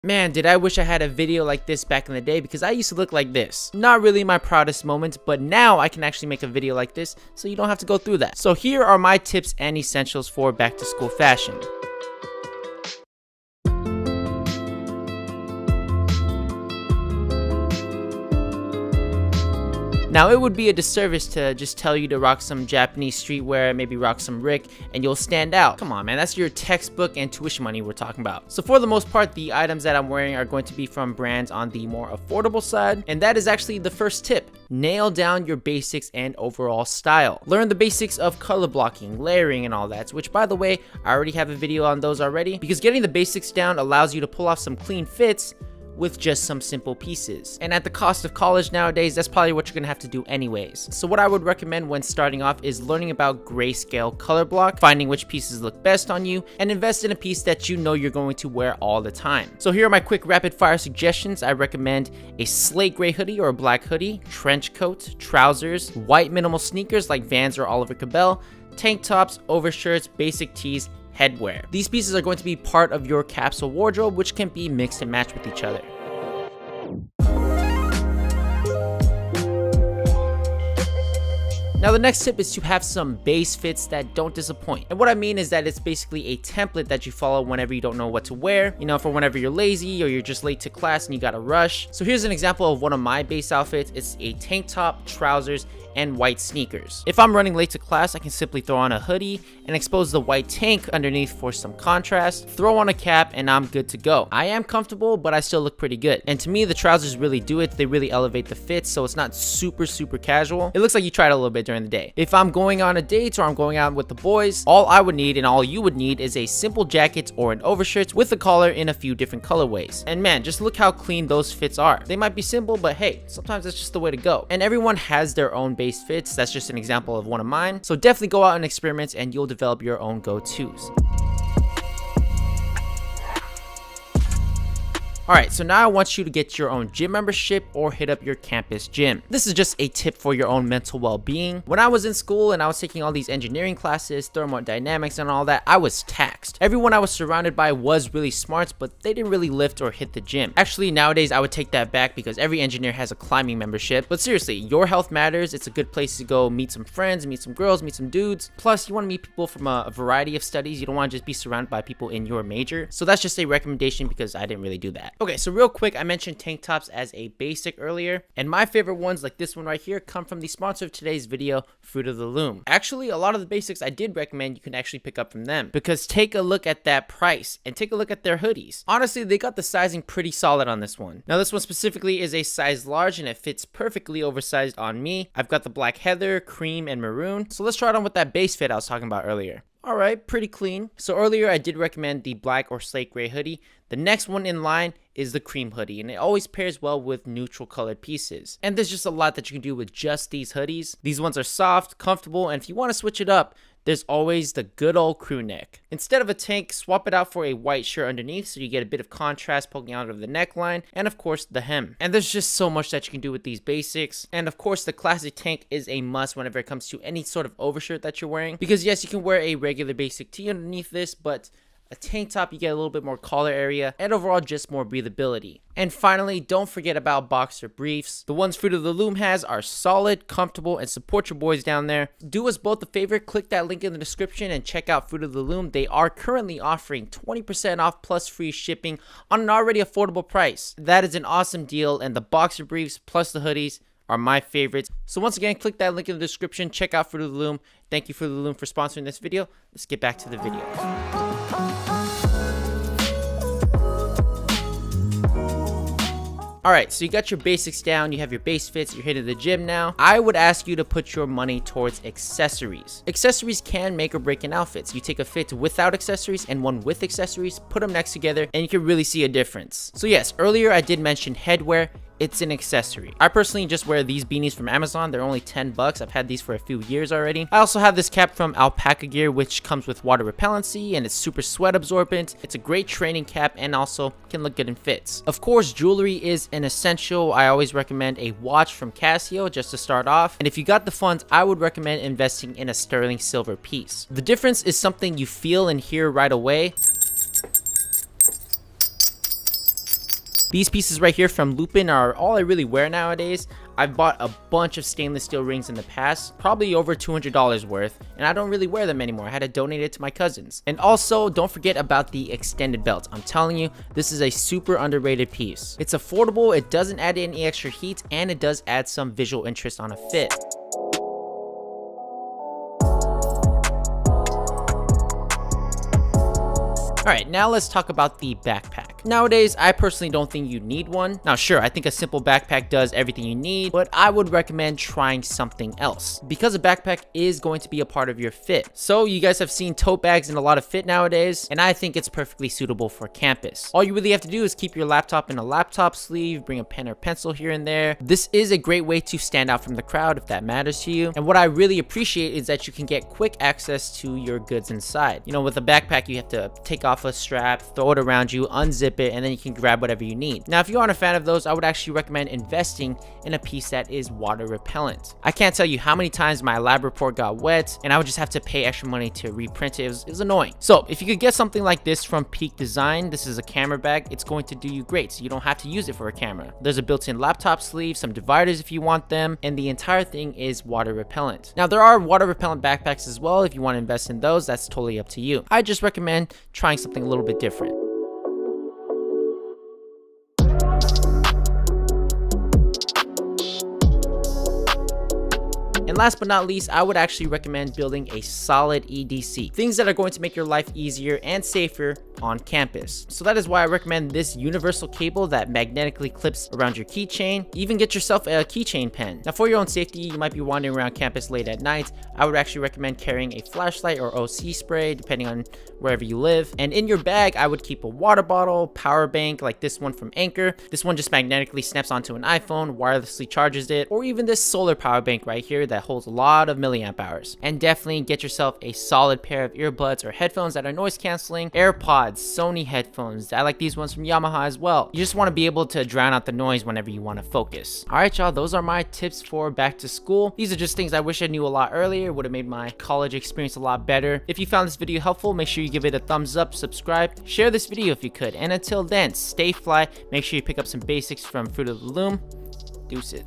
Man, did I wish I had a video like this back in the day, because I used to look like this. Not really my proudest moment, but now I can actually make a video like this so you don't have to go through that. So here are my tips and essentials for back to school fashion. Now, it would be a disservice to just tell you to rock some Japanese streetwear, maybe rock some Rick, and you'll stand out. Come on, man, that's your textbook and tuition money we're talking about. So for the most part, the items that I'm wearing are going to be from brands on the more affordable side, and that is actually the first tip. Nail down your basics and overall style. Learn the basics of color blocking, layering, and all that, which, by the way, I already have a video on those already, because getting the basics down allows you to pull off some clean fits with just some simple pieces. And at the cost of college nowadays, that's probably what you're gonna have to do anyways. So what I would recommend when starting off is learning about grayscale color block, finding which pieces look best on you, and invest in a piece that you know you're going to wear all the time. So here are my quick rapid fire suggestions. I recommend a slate gray hoodie or a black hoodie, trench coat, trousers, white minimal sneakers like Vans or Oliver Cabell, tank tops, overshirts, basic tees, headwear. These pieces are going to be part of your capsule wardrobe, which can be mixed and matched with each other. Now the next tip is to have some base fits that don't disappoint. And what I mean is that it's basically a template that you follow whenever you don't know what to wear, you know, for whenever you're lazy or you're just late to class and you gotta rush. So here's an example of one of my base outfits. It's a tank top, trousers, and white sneakers. If I'm running late to class, I can simply throw on a hoodie and expose the white tank underneath for some contrast, throw on a cap, and I'm good to go. I am comfortable, but I still look pretty good. And to me, the trousers really do it. They really elevate the fit, so it's not super casual. It looks like you tried a little bit during the day. If I'm going on a date or I'm going out with the boys, all I would need and all you would need is a simple jacket or an overshirt with a collar in a few different colorways. And man, just look how clean those fits are. They might be simple, but hey, sometimes that's just the way to go. And everyone has their own base fits. That's just an example of one of mine. So definitely go out and experiment and you'll develop your own go-tos. Alright, so now I want you to get your own gym membership or hit up your campus gym. This is just a tip for your own mental well-being. When I was in school and I was taking all these engineering classes, thermodynamics and all that, I was taxed. Everyone I was surrounded by was really smart, but they didn't really lift or hit the gym. Actually, nowadays I would take that back because every engineer has a climbing membership. But seriously, your health matters. It's a good place to go meet some friends, meet some girls, meet some dudes. Plus, you want to meet people from a variety of studies. You don't want to just be surrounded by people in your major. So that's just a recommendation because I didn't really do that. Okay, so real quick, I mentioned tank tops as a basic earlier, and my favorite ones like this one right here come from the sponsor of today's video, Fruit of the Loom. Actually, a lot of the basics I did recommend you can actually pick up from them, because take a look at that price and take a look at their hoodies. Honestly, they got the sizing pretty solid on this one. Now this one specifically is a size large and it fits perfectly oversized on me. I've got the black heather, cream, and maroon. So let's try it on with that base fit I was talking about earlier. Alright, pretty clean. So earlier I did recommend the black or slate gray hoodie. The next one in line is the cream hoodie, and it always pairs well with neutral colored pieces. And there's just a lot that you can do with just these hoodies. These ones are soft, comfortable, and if you want to switch it up, there's always the good old crew neck. Instead of a tank, swap it out for a white shirt underneath so you get a bit of contrast poking out of the neckline, and of course the hem. And there's just so much that you can do with these basics. And of course the classic tank is a must whenever it comes to any sort of overshirt that you're wearing, because yes, you can wear a regular basic tee underneath this, but a tank top, you get a little bit more collar area, and overall just more breathability. And finally, don't forget about boxer briefs. The ones Fruit of the Loom has are solid, comfortable, and support your boys down there. Do us both a favor, click that link in the description and check out Fruit of the Loom. They are currently offering 20% off plus free shipping on an already affordable price. That is an awesome deal, and the boxer briefs plus the hoodies are my favorites. So once again, click that link in the description, check out Fruit of the Loom. Thank you, Fruit of the Loom, for sponsoring this video. Let's get back to the video. Alright, so you got your basics down, you have your base fits, you're hitting the gym now. I would ask you to put your money towards accessories. Accessories can make or break an outfit. You take a fit without accessories and one with accessories, put them next together, and you can really see a difference. So yes, earlier I did mention headwear. It's an accessory. I personally just wear these beanies from Amazon. They're only 10 bucks. I've had these for a few years already. I also have this cap from Alpaca Gear, which comes with water repellency and it's super sweat absorbent. It's a great training cap and also can look good in fits. Of course, jewelry is an essential. I always recommend a watch from Casio just to start off. And if you got the funds, I would recommend investing in a sterling silver piece. The difference is something you feel and hear right away. These pieces right here from Lupin are all I really wear nowadays. I've bought a bunch of stainless steel rings in the past, probably over $200 worth, and I don't really wear them anymore. I had to donate it to my cousins. And also, don't forget about the extended belt. I'm telling you, this is a super underrated piece. It's affordable, it doesn't add any extra heat, and it does add some visual interest on a fit. Alright, now let's talk about the backpack. Nowadays, I personally don't think you need one. Now sure, I think a simple backpack does everything you need, but I would recommend trying something else, because a backpack is going to be a part of your fit. So you guys have seen tote bags in a lot of fit nowadays, and I think it's perfectly suitable for campus. All you really have to do is keep your laptop in a laptop sleeve, bring a pen or pencil here and there. This is a great way to stand out from the crowd if that matters to you. And what I really appreciate is that you can get quick access to your goods inside. You know, with a backpack, you have to take off a strap, throw it around you, unzip it, and then you can grab whatever you need. Now, if you aren't a fan of those, I would actually recommend investing in a piece that is water repellent. I can't tell you how many times my lab report got wet and I would just have to pay extra money to reprint it. It was annoying. So if you could get something like this from Peak Design, this is a camera bag, it's going to do you great, so you don't have to use it for a camera. There's a built-in laptop sleeve, some dividers if you want them, and the entire thing is water repellent. Now, there are water repellent backpacks as well. If you want to invest in those, that's totally up to you. I just recommend trying something a little bit different. And last but not least, I would actually recommend building a solid EDC. Things that are going to make your life easier and safer on campus. So that is why I recommend this universal cable that magnetically clips around your keychain. Even get yourself a keychain pen. Now, for your own safety, you might be wandering around campus late at night. I would actually recommend carrying a flashlight or OC spray, depending on wherever you live. And in your bag, I would keep a water bottle, power bank like this one from Anker. This one just magnetically snaps onto an iPhone, wirelessly charges it, or even this solar power bank right here that holds a lot of milliamp hours. And definitely get yourself a solid pair of earbuds or headphones that are noise canceling, AirPods, Sony headphones. I like these ones from Yamaha as well. You just want to be able to drown out the noise whenever you want to focus. All right, y'all, those are my tips for back to school. These are just things I wish I knew a lot earlier. Would have made my college experience a lot better. If you found this video helpful, make sure you give it a thumbs up, subscribe, share this video if you could. And until then, stay fly. Make sure you pick up some basics from Fruit of the Loom. Deuces.